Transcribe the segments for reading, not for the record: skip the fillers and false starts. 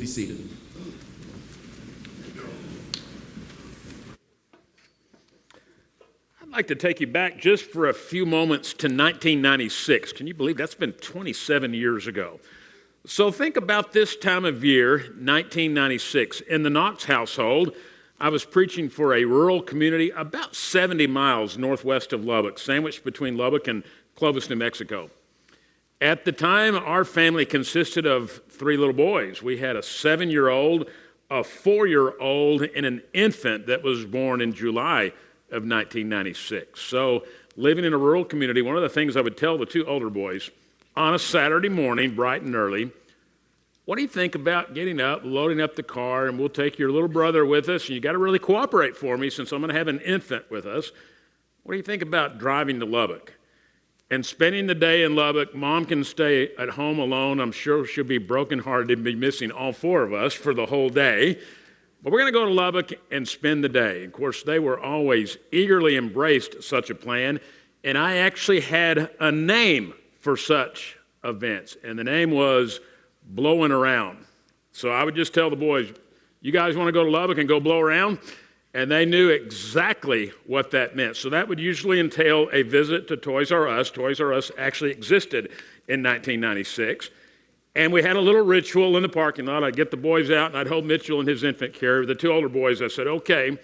seated. I'd like to take you back just for a few moments to 1996. Can you believe that's been 27 years ago? So think about this time of year, 1996. In the Knox household, I was preaching for a rural community about 70 miles northwest of Lubbock, sandwiched between Lubbock and Clovis, New Mexico. At the time, our family consisted of 3 little boys. We had a 7-year-old, a 4-year-old, and an infant that was born in July of 1996. So living in a rural community, one of the things I would tell the 2 older boys, on a Saturday morning, bright and early, what do you think about getting up, loading up the car, and we'll take your little brother with us, and you got to really cooperate for me since I'm going to have an infant with us. What do you think about driving to Lubbock and spending the day in Lubbock? Mom can stay at home alone. I'm sure she'll be brokenhearted and be missing all 4 of us for the whole day. But we're going to go to Lubbock and spend the day. Of course, they were always eagerly embraced such a plan, and I actually had a name for such events, and the name was Blowing Around. So I would just tell the boys, you guys want to go to Lubbock and go blow around? And they knew exactly what that meant. So that would usually entail a visit to Toys R Us. Toys R Us actually existed in 1996. And we had a little ritual in the parking lot. I'd get the boys out, and I'd hold Mitchell and his infant carrier. The 2 older boys, I said, okay,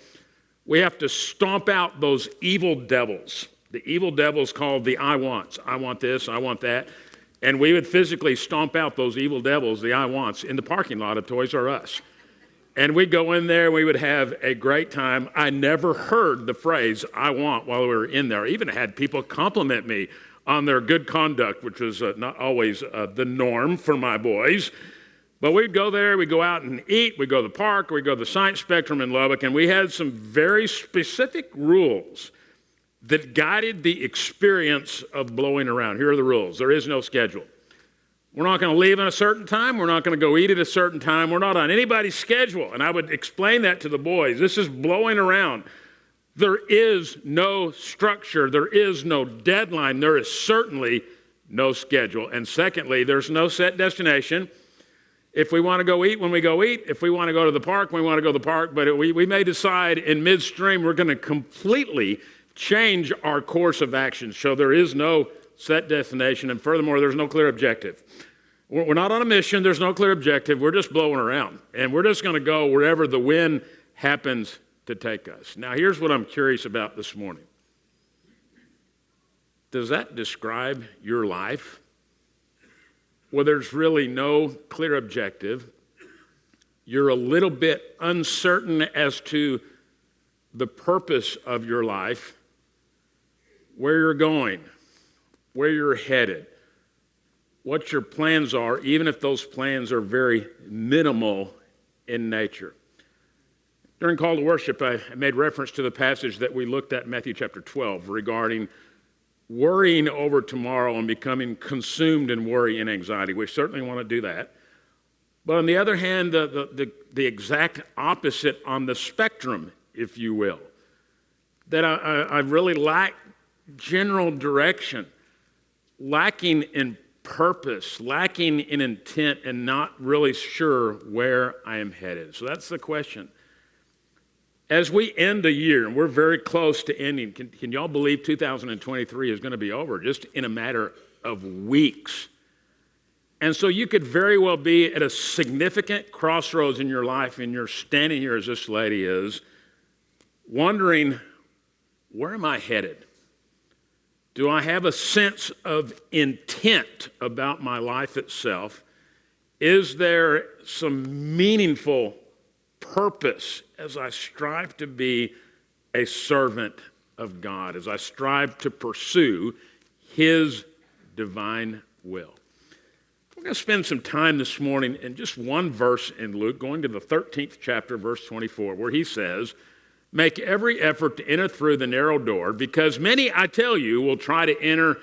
we have to stomp out those evil devils. The evil devils called the I wants. I want this, I want that. And we would physically stomp out those evil devils, the I wants, in the parking lot of Toys R Us. And we'd go in there, we would have a great time. I never heard the phrase, I want, while we were in there. I even had people compliment me on their good conduct, which was not always the norm for my boys. But we'd go there, we'd go out and eat, we'd go to the park, we'd go to the Science Spectrum in Lubbock, and we had some very specific rules that guided the experience of blowing around. Here are the rules. There is no schedule. We're not going to leave at a certain time. We're not going to go eat at a certain time. We're not on anybody's schedule. And I would explain that to the boys. This is blowing around. There is no structure. There is no deadline. There is certainly no schedule. And secondly, there's no set destination. If we want to go eat, when we go eat. If we want to go to the park, we want to go to the park. But we may decide in midstream we're going to completely change our course of action. So there is no set destination. And furthermore, there's no clear objective. We're not on a mission. There's no clear objective. We're just blowing around. And we're just going to go wherever the wind happens to take us. Now, here's what I'm curious about this morning. Does that describe your life? Well, there's really no clear objective. You're a little bit uncertain as to the purpose of your life, where you're going, where you're headed, what your plans are, even if those plans are very minimal in nature. During Call to Worship, I made reference to the passage that we looked at in Matthew chapter 12 regarding worrying over tomorrow and becoming consumed in worry and anxiety. We certainly want to do that. But on the other hand, the exact opposite on the spectrum, if you will, that I really lack general direction, lacking in purpose, lacking in intent, and not really sure where I am headed. So that's the question. As we end a year, and we're very close to ending, can y'all believe 2023 is going to be over just in a matter of weeks? And so you could very well be at a significant crossroads in your life, and you're standing here as this lady is, wondering, where am I headed? Do I have a sense of intent about my life itself? Is there some meaningful purpose as I strive to be a servant of God, as I strive to pursue His divine will? We're going to spend some time this morning in just one verse in Luke, going to the 13th chapter, verse 24, where he says, "Make every effort to enter through the narrow door, because many, I tell you, will try to enter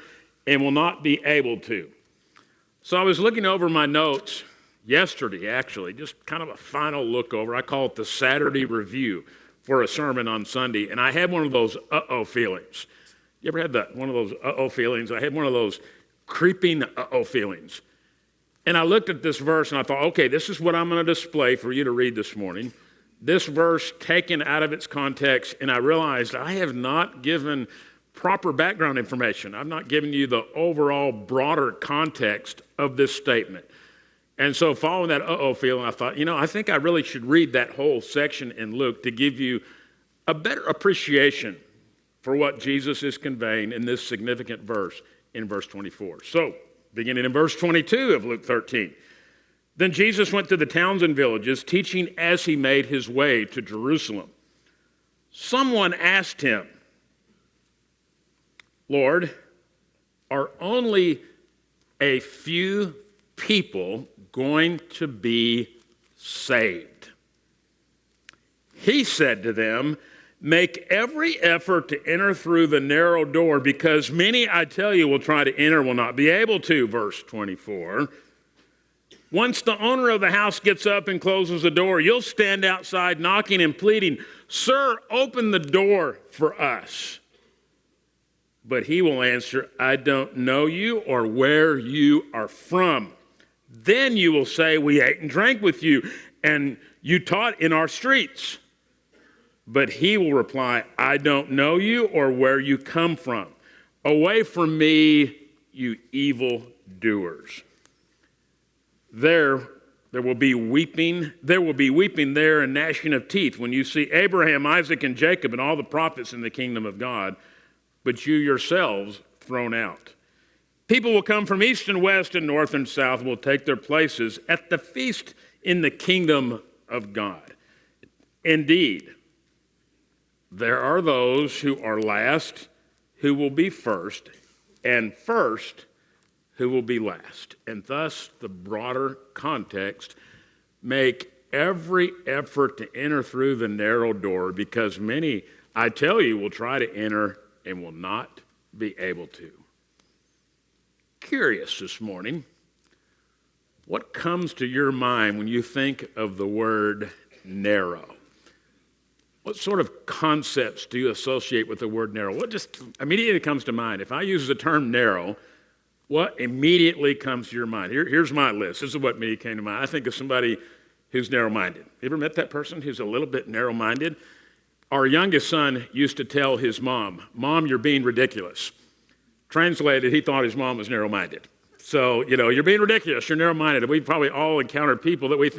and will not be able to." So I was looking over my notes yesterday, actually, just kind of a final look over. I call it the Saturday review for a sermon on Sunday, and I had one of those uh-oh feelings. You ever had one of those uh-oh feelings? I had one of those creeping uh-oh feelings. And I looked at this verse and I thought, okay, this is what I'm going to display for you to read this morning. This verse taken out of its context, and I realized I have not given proper background information. I've not given you the overall broader context of this statement. And so following that feeling, I thought, I think I really should read that whole section in Luke to give you a better appreciation for what Jesus is conveying in this significant verse in verse 24. So, beginning in verse 22 of Luke 13. Then Jesus went to the towns and villages, teaching as he made his way to Jerusalem. Someone asked him, Lord, are only a few people going to be saved? He said to them, make every effort to enter through the narrow door, because many, I tell you, will try to enter, will not be able to. Verse 24. Once the owner of the house gets up and closes the door, you'll stand outside knocking and pleading, Sir, open the door for us. But he will answer, I don't know you or where you are from. Then you will say, we ate and drank with you, and you taught in our streets. But he will reply, I don't know you or where you come from. Away from me, you evil doers. There will be weeping. There will be weeping there and gnashing of teeth when you see Abraham, Isaac, and Jacob and all the prophets in the kingdom of God, but you yourselves thrown out. People will come from east and west and north and south and will take their places at the feast in the kingdom of God. Indeed, there are those who are last who will be first, and first who will be last. And thus, the broader context, make every effort to enter through the narrow door, because many, I tell you, will try to enter and will not be able to. Curious this morning, what comes to your mind when you think of the word narrow? What sort of concepts do you associate with the word narrow? What just immediately comes to mind? If I use the term narrow, what immediately comes to your mind? Here's my list. This is what immediately came to mind. I think of somebody who's narrow-minded. You ever met that person who's a little bit narrow-minded? Our youngest son used to tell his mom, Mom, you're being ridiculous. Translated, he thought his mom was narrow-minded. So, you're being ridiculous, you're narrow-minded. And we've probably all encountered people that we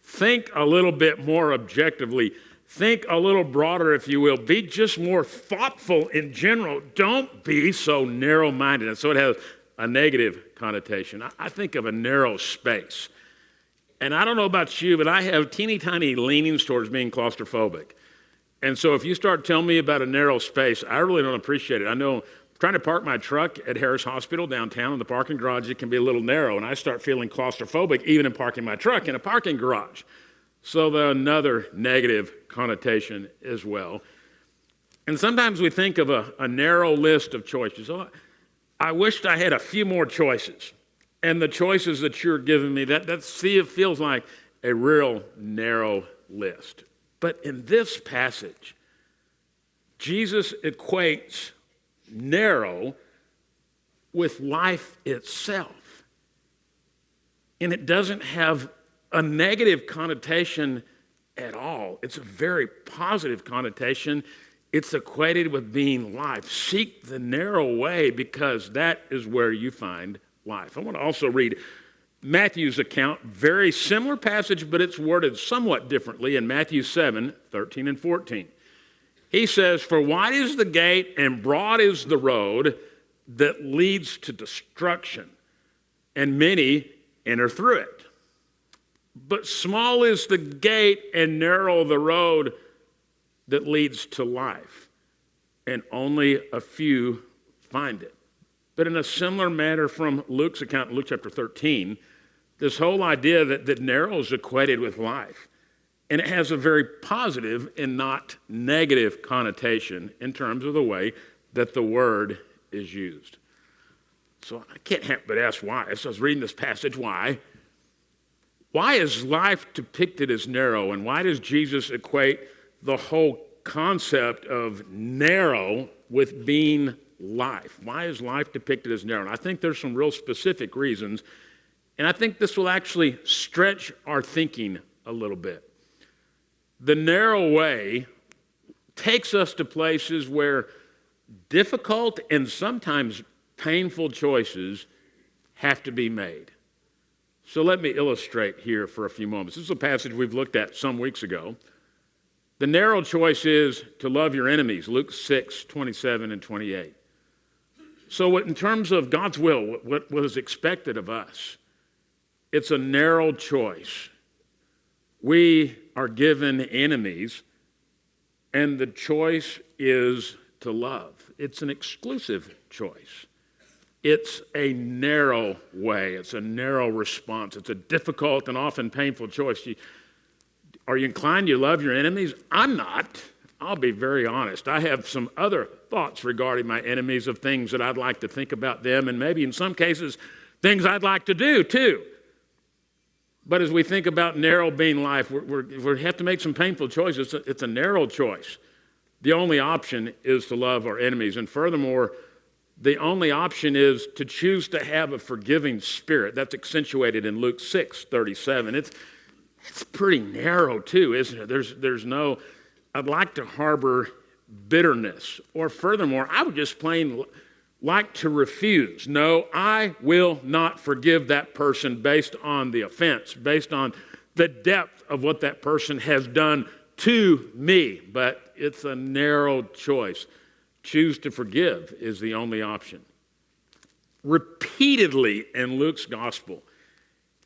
think a little bit more objectively. Think a little broader, if you will. Be just more thoughtful in general. Don't be so narrow-minded. And so it has a negative connotation. I think of a narrow space. And I don't know about you, but I have teeny tiny leanings towards being claustrophobic. And so if you start telling me about a narrow space, I really don't appreciate it. I know trying to park my truck at Harris Hospital downtown in the parking garage, it can be a little narrow, and I start feeling claustrophobic even in parking my truck in a parking garage. So another negative connotation as well. And sometimes we think of a narrow list of choices. Oh, I wished I had a few more choices. And the choices that you're giving me, it feels like a real narrow list. But in this passage, Jesus equates narrow with life itself. And it doesn't have a negative connotation at all. It's a very positive connotation. It's equated with being life. Seek the narrow way, because that is where you find life. I want to also read Matthew's account, very similar passage, but it's worded somewhat differently in Matthew 7, 13 and 14. He says, for wide is the gate and broad is the road that leads to destruction, and many enter through it. But small is the gate and narrow the road that leads to life, and only a few find it. But in a similar manner from Luke's account, Luke chapter 13, this whole idea that narrow is equated with life. And it has a very positive and not negative connotation in terms of the way that the word is used. So I can't help but ask why. So I was reading this passage, why? Why is life depicted as narrow? And why does Jesus equate the whole concept of narrow with being life? Why is life depicted as narrow? And I think there's some real specific reasons, And I think this will actually stretch our thinking a little bit. The narrow way takes us to places where difficult and sometimes painful choices have to be made. So let me illustrate here for a few moments. This is a passage we've looked at some weeks ago. The narrow choice is to love your enemies, Luke 6, 27 and 28. So in terms of God's will, what is expected of us, it's a narrow choice. We are given enemies, and the choice is to love. It's an exclusive choice. It's a narrow way. It's a narrow response. It's a difficult and often painful choice. Are you inclined to love your enemies? I'm not. I'll be very honest. I have some other thoughts regarding my enemies of things that I'd like to think about them, and maybe in some cases, things I'd like to do too. But as we think about narrow being life, we have to make some painful choices. It's a narrow choice. The only option is to love our enemies. And furthermore, the only option is to choose to have a forgiving spirit. That's accentuated in Luke 6, 37. It's pretty narrow too, isn't it? There's no, I'd like to harbor bitterness. Or furthermore, I would just plain like to refuse. No, I will not forgive that person based on the offense, based on the depth of what that person has done to me. But it's a narrow choice. Choose to forgive is the only option. Repeatedly in Luke's gospel,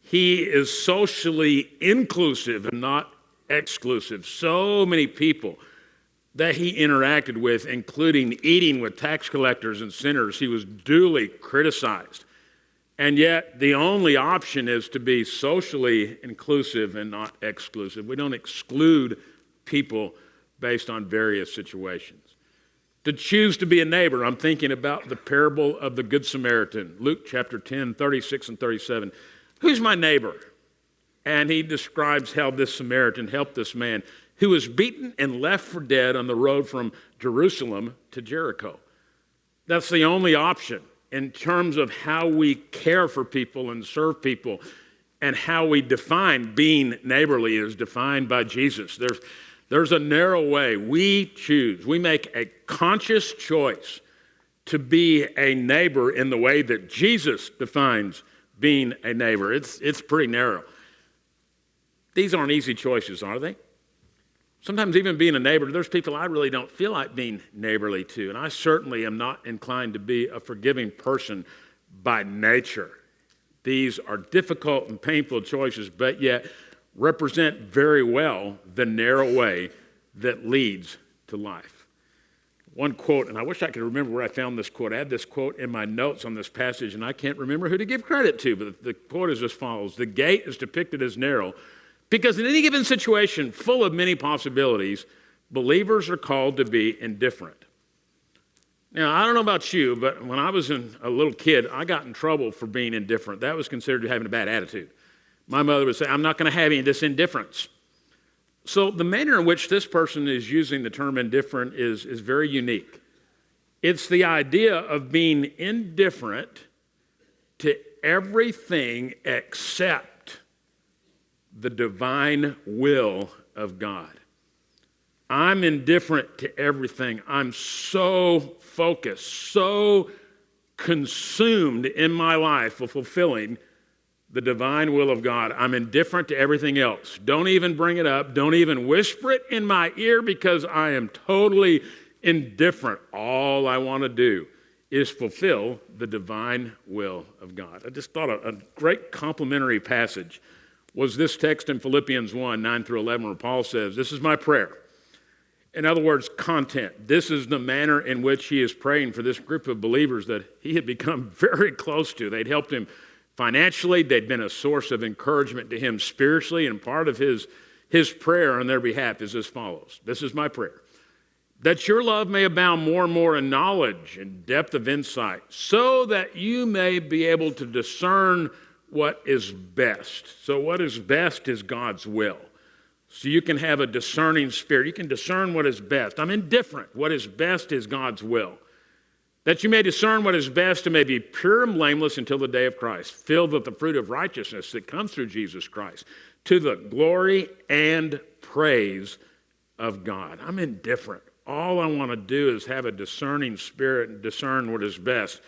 he is socially inclusive and not exclusive. So many people that he interacted with, including eating with tax collectors and sinners, he was duly criticized. And yet the only option is to be socially inclusive and not exclusive. We don't exclude people based on various situations. To choose to be a neighbor, I'm thinking about the parable of the Good Samaritan, Luke chapter 10, 36 and 37. Who's my neighbor? And he describes how this Samaritan helped this man who was beaten and left for dead on the road from Jerusalem to Jericho. That's the only option in terms of how we care for people and serve people, and how we define being neighborly is defined by Jesus. There's a narrow way. We choose. We make a conscious choice to be a neighbor in the way that Jesus defines being a neighbor. It's pretty narrow. These aren't easy choices, are they? Sometimes even being a neighbor, there's people I really don't feel like being neighborly to, and I certainly am not inclined to be a forgiving person by nature. These are difficult and painful choices, but yet represent very well the narrow way that leads to life. One quote, and I wish I could remember where I found this quote. I had this quote in my notes on this passage, and I can't remember who to give credit to, but the quote is as follows: "The gate is depicted as narrow because in any given situation full of many possibilities, believers are called to be indifferent." Now, I don't know about you, but when I was a little kid, I got in trouble for being indifferent. That was considered having a bad attitude. My mother would say, "I'm not going to have any of this indifference." So the manner in which this person is using the term indifferent is very unique. It's the idea of being indifferent to everything except the divine will of God. I'm indifferent to everything. I'm so focused, so consumed in my life with fulfilling the divine will of God. I'm indifferent to everything else. Don't even bring it up. Don't even whisper it in my ear because I am totally indifferent. All I want to do is fulfill the divine will of God. I just thought a great complimentary passage was this text in Philippians 1, 9 through 11, where Paul says, "This is my prayer." In other words, content. This is the manner in which he is praying for this group of believers that he had become very close to. They'd helped him financially. They'd been a source of encouragement to him spiritually, and part of his prayer on their behalf is as follows. "This is my prayer. That your love may abound more and more in knowledge and depth of insight, so that you may be able to discern what is best." So what is best is God's will. So you can have a discerning spirit. You can discern what is best. I'm indifferent. What is best is God's will. that you may discern what is best and may be pure and blameless until the day of Christ, filled with the fruit of righteousness that comes through Jesus Christ, to the glory and praise of God. I'm indifferent. All I want to do is have a discerning spirit and discern what is best,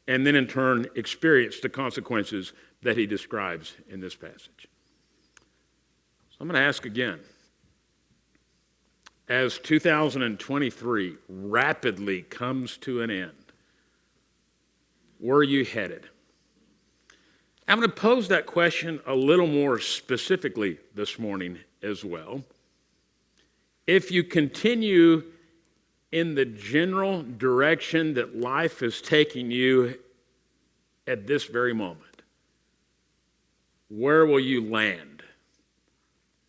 and then in turn experience the consequences that he describes in this passage. So I'm going to ask again, as 2023 rapidly comes to an end, where are you headed? I'm going to pose that question a little more specifically this morning as well. If you continue in the general direction that life is taking you at this very moment, where will you land?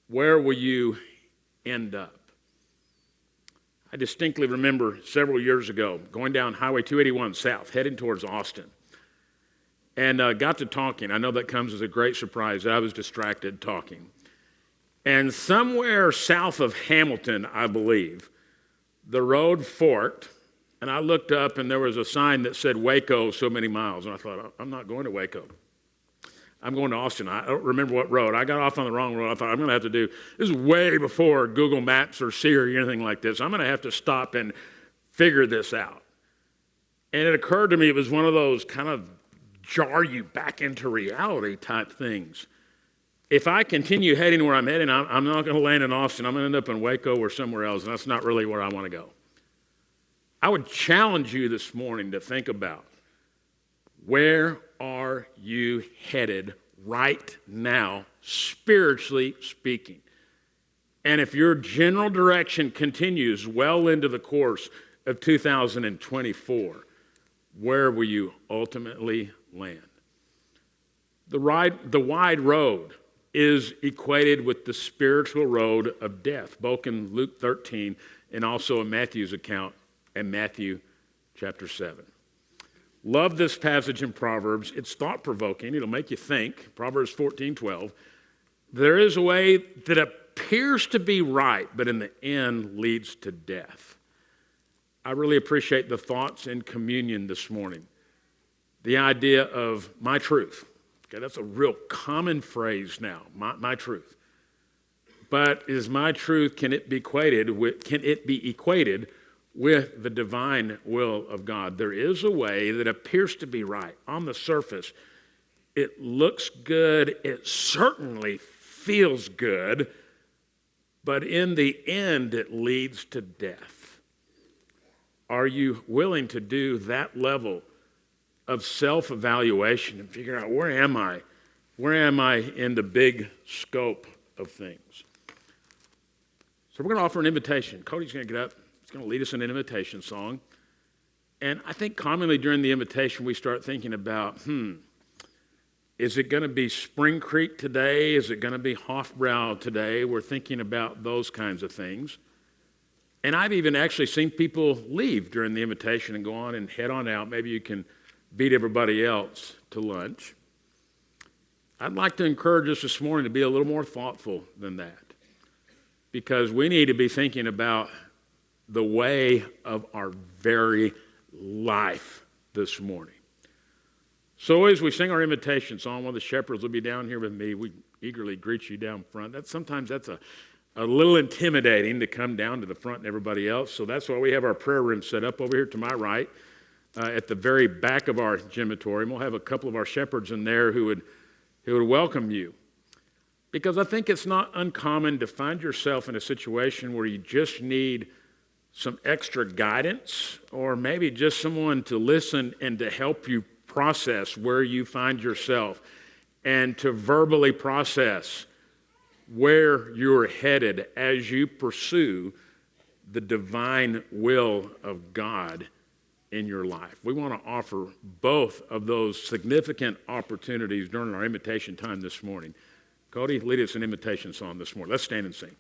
Where will you end up? I distinctly remember several years ago going down Highway 281 south, heading towards Austin, and got to talking. I know that comes as a great surprise. I was distracted talking. And somewhere south of Hamilton, I believe, the road forked, and I looked up, and there was a sign that said Waco so many miles. And I thought, I'm not going to Waco. I'm going to Austin. I don't remember what road. I got off on the wrong road. I thought, I'm going to have to do, this is way before Google Maps or Siri or anything like this. I'm going to have to stop and figure this out. And it occurred to me it was one of those kind of jar you back into reality type things. If I continue heading where I'm heading, I'm not going to land in Austin. I'm going to end up in Waco or somewhere else, and that's not really where I want to go. I would challenge you this morning to think about, where are you headed right now, spiritually speaking? And if your general direction continues well into the course of 2024, where will you ultimately land? The wide road is equated with the spiritual road of death, both in Luke 13 and also in Matthew's account in Matthew chapter 7. Love this passage in Proverbs. It's thought-provoking. It'll make you think. Proverbs 14:12. There is a way that appears to be right, but in the end leads to death. I really appreciate the thoughts in communion this morning. The idea of my truth. Okay, that's a real common phrase now, my truth. But is my truth, can it be equated with the divine will of God? There is a way that appears to be right. On the surface, it looks good, it certainly feels good, but in the end, it leads to death. Are you willing to do that level of self-evaluation and figure out, where am I? Where am I in the big scope of things? So we're going to offer an invitation. Cody's going to get up. He's going to lead us in an invitation song. And I think commonly during the invitation, we start thinking about, is it going to be Spring Creek today? Is it going to be Hofbrau today? We're thinking about those kinds of things. And I've even actually seen people leave during the invitation and go on and head on out. Maybe you can beat everybody else to lunch. I'd like to encourage us this morning to be a little more thoughtful than that, because we need to be thinking about the way of our very life this morning. So as we sing our invitation song, one of the shepherds will be down here with me. We eagerly greet you down front. Sometimes that's a little intimidating to come down to the front and everybody else. So that's why we have our prayer room set up over here to my right, at the very back of our gymatorium. We'll have a couple of our shepherds in there who would welcome you. Because I think it's not uncommon to find yourself in a situation where you just need some extra guidance, or maybe just someone to listen and to help you process where you find yourself, and to verbally process where you're headed as you pursue the divine will of God in your life. We want to offer both of those significant opportunities during our invitation time this morning. Cody, lead us an invitation song this morning. Let's stand and sing.